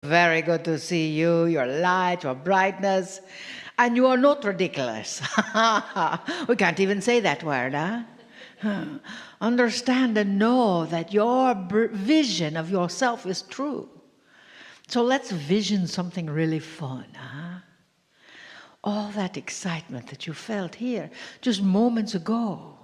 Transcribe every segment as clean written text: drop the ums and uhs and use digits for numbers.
Very good to see you, your light, your brightness. And you are not ridiculous. We can't even say that word, huh? Understand and know that your vision of yourself is true. So let's vision something really fun, huh? All that excitement that you felt here just moments ago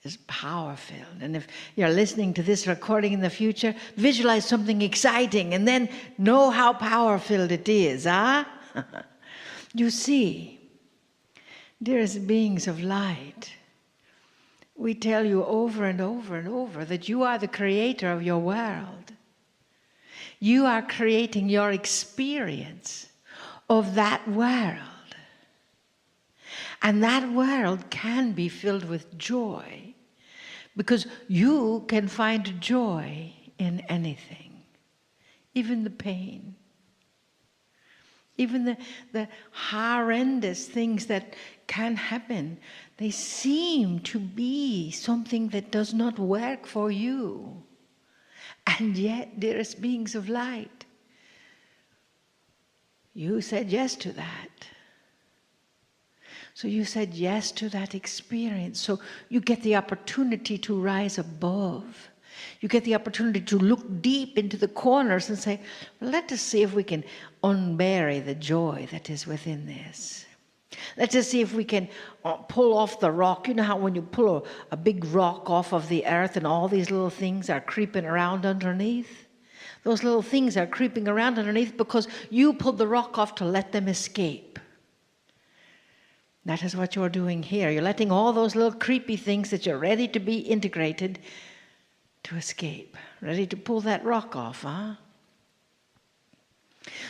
is power-filled. And if you're listening to this recording in the future, visualize something exciting and then know how power-filled it is, huh? You see, dearest beings of light, we tell you over and over and over that you are the creator of your world. You are creating your experience of that world. And that world can be filled with joy because you can find joy in anything, even the pain, even the horrendous things that can happen. They seem to be something that does not work for you. And yet, dearest beings of light, you said yes to that. So you said yes to that experience. So you get the opportunity to rise above. You get the opportunity to look deep into the corners and say, well, let us see if we can unbury the joy that is within this. Let's just see if we can pull off the rock. You know how when you pull a big rock off of the earth and all these little things are creeping around underneath? Those little things are creeping around underneath because you pulled the rock off to let them escape. That is what you're doing here. You're letting all those little creepy things that you're ready to be integrated to escape. Ready to pull that rock off, huh?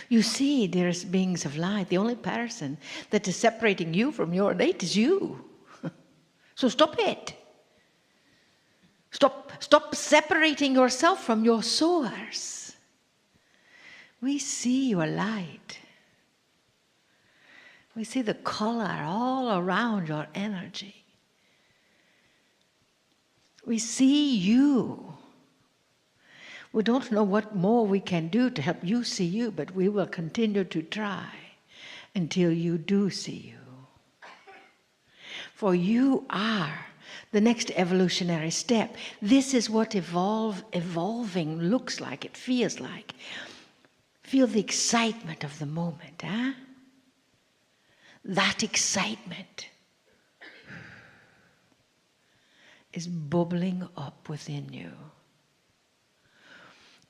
You see, dearest beings of light, the only person that is separating you from your date is you. So stop it. Stop separating yourself from your source. We see your light. We see the color all around your energy. We see you. We don't know what more we can do to help you see you, but we will continue to try until you do see you. For you are the next evolutionary step. This is what evolving looks like, it feels like. Feel the excitement of the moment, huh? That excitement is bubbling up within you.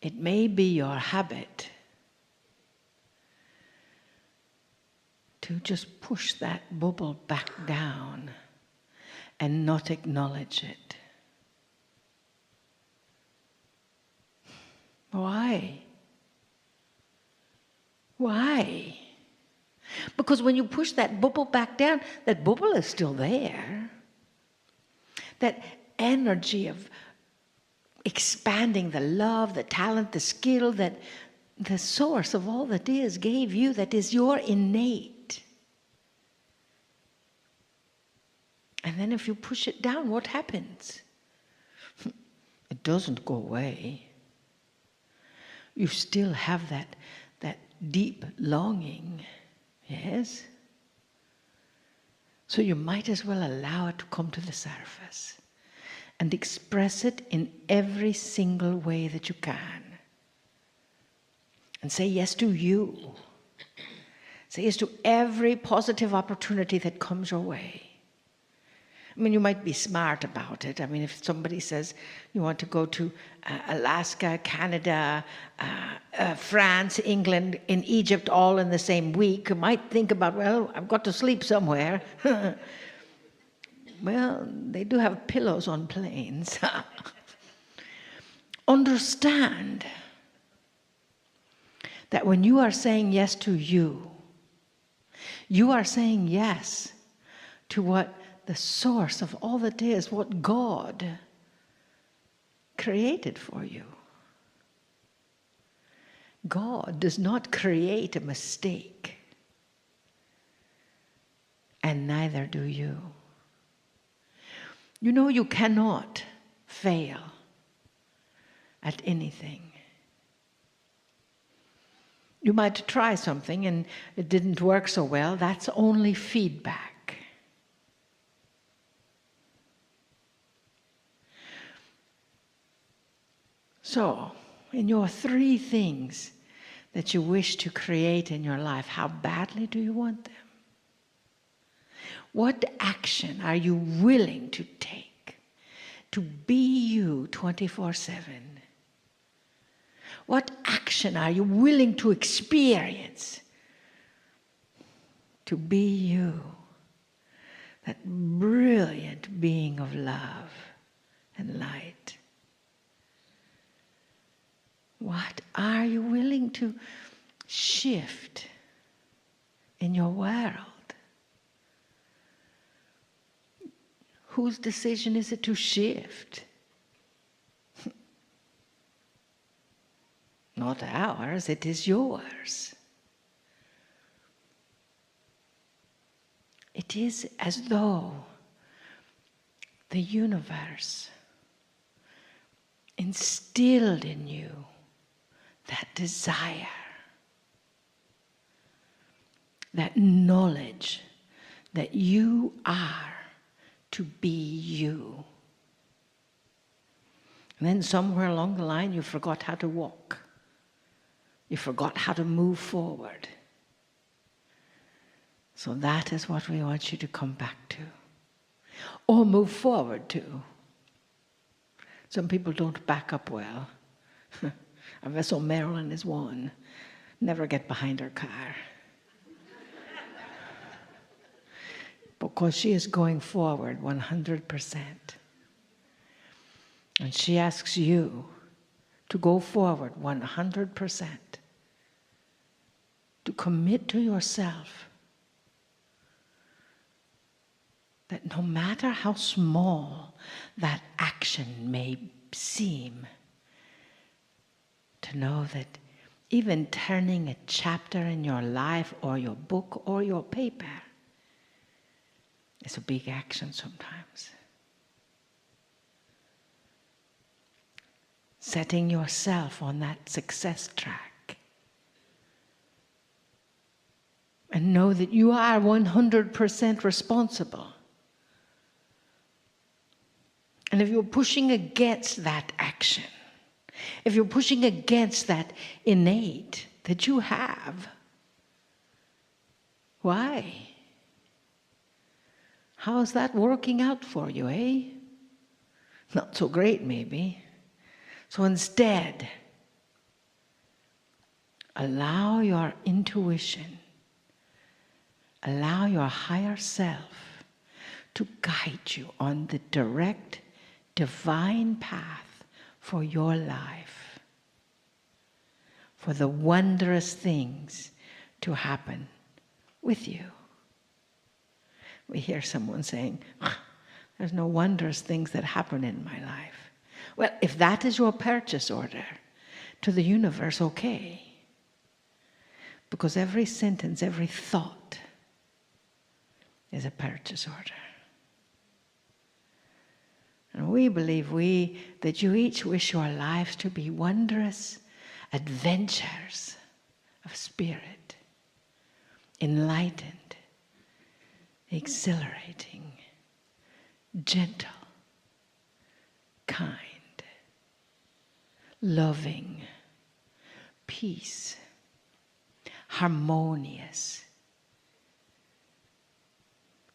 It may be your habit to just push that bubble back down and not acknowledge it. Why? Why? Because when you push that bubble back down, that bubble is still there. That energy of expanding the love, the talent, the skill that the source of all that is gave you, that is your innate. And then if you push it down, what happens? It doesn't go away. You still have that deep longing. Yes? So you might as well allow it to come to the surface and express it in every single way that you can. And say yes to you. Say yes to every positive opportunity that comes your way. I mean, you might be smart about it. I mean, if somebody says you want to go to Alaska, Canada, France, England, in Egypt, all in the same week, you might think about, well, I've got to sleep somewhere. Well, they do have pillows on planes. Understand that when you are saying yes to you, you are saying yes to what the source of all that is, what God created for you. God does not create a mistake, and neither do you. You know you cannot fail at anything. You might try something and it didn't work so well. That's only feedback. So, in your 3 things that you wish to create in your life, how badly do you want them? What action are you willing to take to be you 24/7? What action are you willing to experience to be you, that brilliant being of love and light? What are you willing to shift in your world? Whose decision is it to shift? Not ours, it is yours. It is as though the universe instilled in you that desire, that knowledge that you are to be you. And then somewhere along the line you forgot how to walk. You forgot how to move forward. So that is what we want you to come back to. Or move forward to. Some people don't back up well. I vessel Marilyn is one. Never get behind her car. Because she is going forward 100%. And she asks you to go forward 100%. To commit to yourself that no matter how small that action may seem, to know that even turning a chapter in your life or your book or your paper is a big action sometimes. Setting yourself on that success track. And know that you are 100% responsible. And if you're pushing against that action, if you're pushing against that innate that you have, why? How's that working out for you, eh? Not so great, maybe. So instead, allow your intuition, allow your higher self to guide you on the direct, divine path for your life, for the wondrous things to happen with you. We hear someone saying, there's no wondrous things that happen in my life. Well, if that is your purchase order to the universe, okay. Because every sentence, every thought is a purchase order. And we believe that you each wish your lives to be wondrous adventures of spirit, enlightened, exhilarating, gentle, kind, loving, peace, harmonious,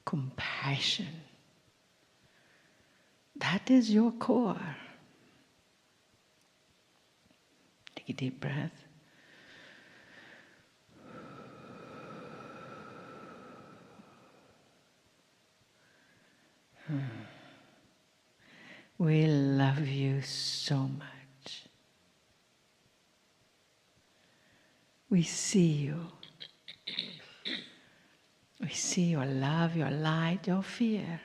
compassion. That is your core. Take a deep breath. We love you so much. We see you. We see your love, your light, your fear.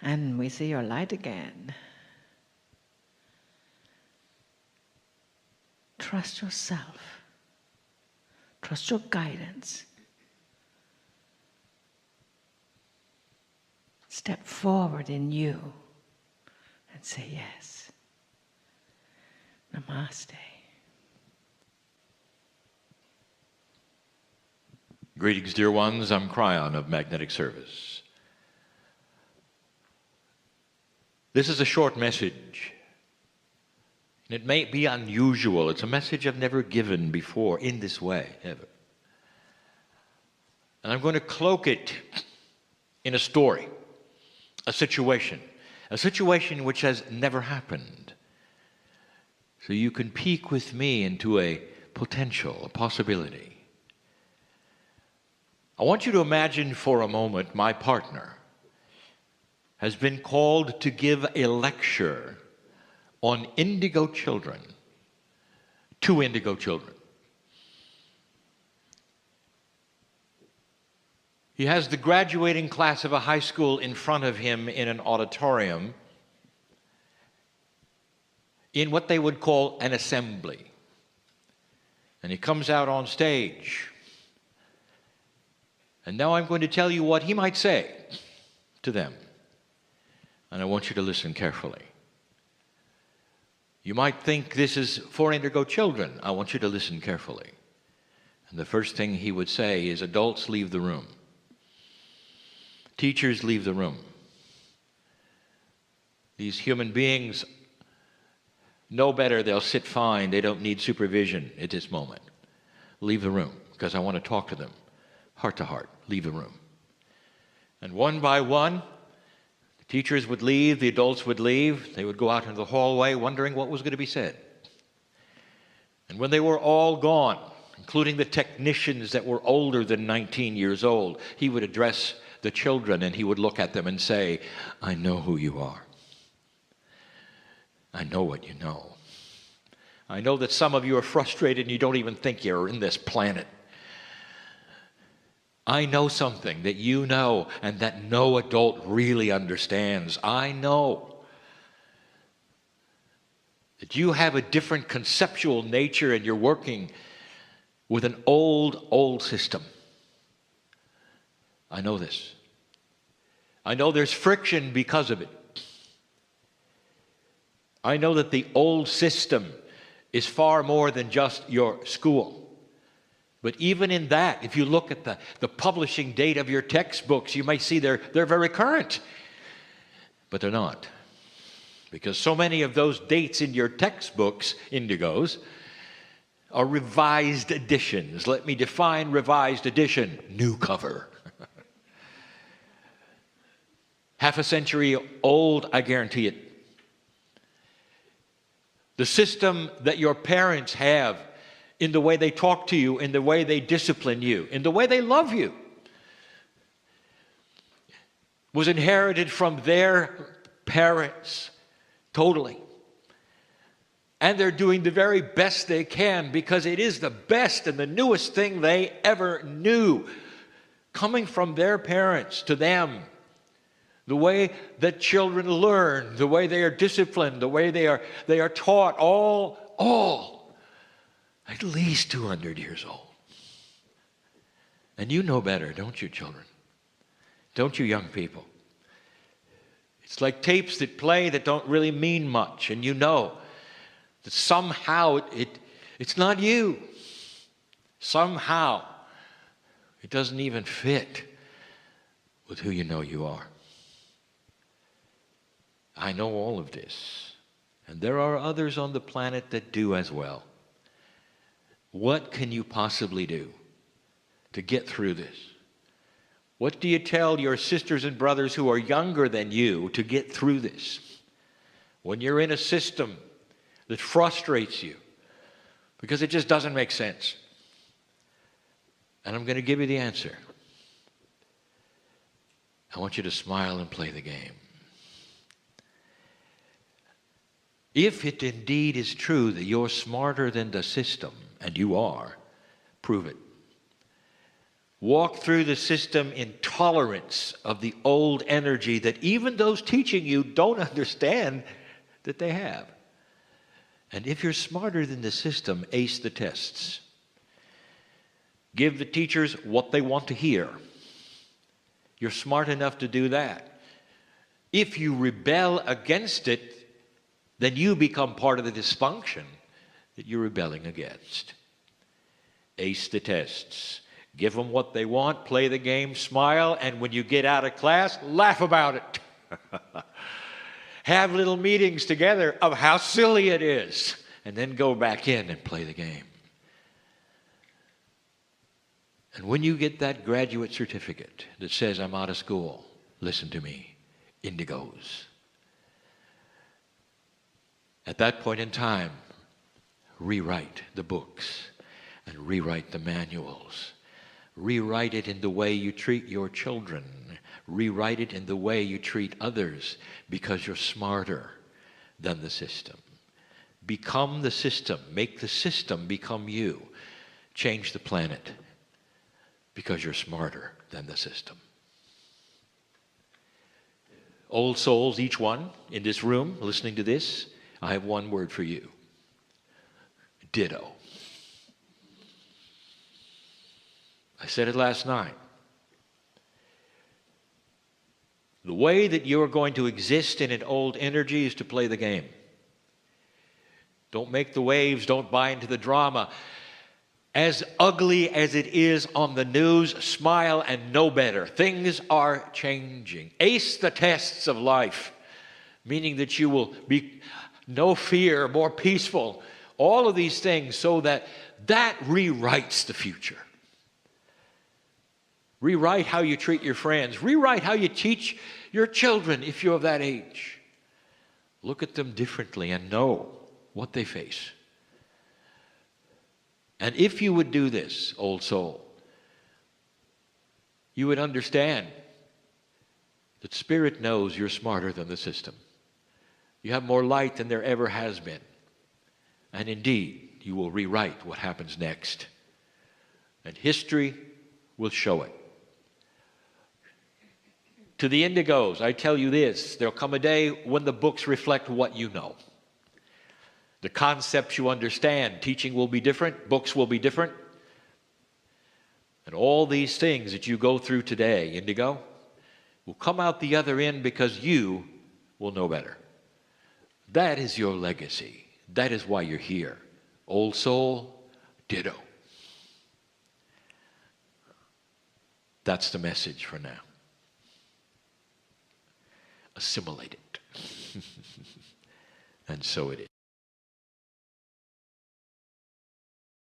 And we see your light again. Trust yourself. Trust your guidance. Step forward in you and say yes. Namaste. Greetings, dear ones. I'm Kryon of Magnetic Service. This is a short message. It may be unusual. It's a message I've never given before in this way, ever. And I'm going to cloak it in a story, a situation which has never happened. So you can peek with me into a potential, a possibility. I want you to imagine for a moment my partner has been called to give a lecture on indigo children, 2 indigo children. He has the graduating class of a high school in front of him in an auditorium in what they would call an assembly. And he comes out on stage. And now I'm going to tell you what he might say to them. And I want you to listen carefully. You might think this is for indigo children. I want you to listen carefully. And the first thing he would say is, adults, leave the room. Teachers, leave the room. These human beings know better. They'll sit fine. They don't need supervision at this moment. Leave the room, because I want to talk to them. Heart to heart. Leave the room. And one by one, the teachers would leave, the adults would leave. They would go out into the hallway wondering what was going to be said. And when they were all gone, including the technicians that were older than 19 years old, he would address the children and he would look at them and say, I know who you are. I know what you know. I know that some of you are frustrated and you don't even think you're in this planet. I know something that you know and that no adult really understands. I know that you have a different conceptual nature and you're working with an old system. I know this. I know there's friction because of it. I know that the old system is far more than just your school. But even in that, if you look at the publishing date of your textbooks, you might see they're very current. But they're not. Because so many of those dates in your textbooks, Indigos, are revised editions. Let me define revised edition. New cover. Half a century old, I guarantee it. The system that your parents have in the way they talk to you, in the way they discipline you, in the way they love you, was inherited from their parents totally. And they're doing the very best they can because it is the best and the newest thing they ever knew, coming from their parents to them. The way that children learn, the way they are disciplined, the way they are taught, all at least 200 years old. And you know better, don't you, children? Don't you, young people? It's like tapes that play that don't really mean much, and you know that somehow it's not you. Somehow it doesn't even fit with who you know you are. I know all of this, and there are others on the planet that do as well. What can you possibly do to get through this? What do you tell your sisters and brothers who are younger than you to get through this? When you're in a system that frustrates you because it just doesn't make sense. And I'm going to give you the answer. I want you to smile and play the game. If it indeed is true that you're smarter than the system, and you are, prove it. Walk through the system in tolerance of the old energy that even those teaching you don't understand that they have. And if you're smarter than the system, ace the tests. Give the teachers what they want to hear. You're smart enough to do that. If you rebel against it, then you become part of the dysfunction that you're rebelling against. Ace the tests. Give them what they want, play the game, smile, and when you get out of class, laugh about it. Have little meetings together of how silly it is, and then go back in and play the game. And when you get that graduate certificate that says, I'm out of school, listen to me, Indigos. At that point in time, rewrite the books and rewrite the manuals. Rewrite it in the way you treat your children. Rewrite it in the way you treat others, because you're smarter than the system. Become the system. Make the system become you. Change the planet, because you're smarter than the system. Old souls, each one in this room listening to this, I have one word for you. Ditto. I said it last night. The way that you're going to exist in an old energy is to play the game. Don't make the waves, don't buy into the drama. As ugly as it is on the news, smile and know better. Things are changing. Ace the tests of life, meaning that you will be no fear, more peaceful. All of these things, so that rewrites the future. Rewrite how you treat your friends. Rewrite how you teach your children if you're of that age. Look at them differently and know what they face. And if you would do this, old soul, you would understand that Spirit knows you're smarter than the system. You have more light than there ever has been. And indeed, you will rewrite what happens next. And history will show it. To the Indigos, I tell you this, there'll come a day when the books reflect what you know. The concepts you understand, teaching will be different, books will be different. And all these things that you go through today, Indigo, will come out the other end because you will know better. That is your legacy. That is why you're here. Old soul, ditto. That's the message for now. Assimilate it. And so it is.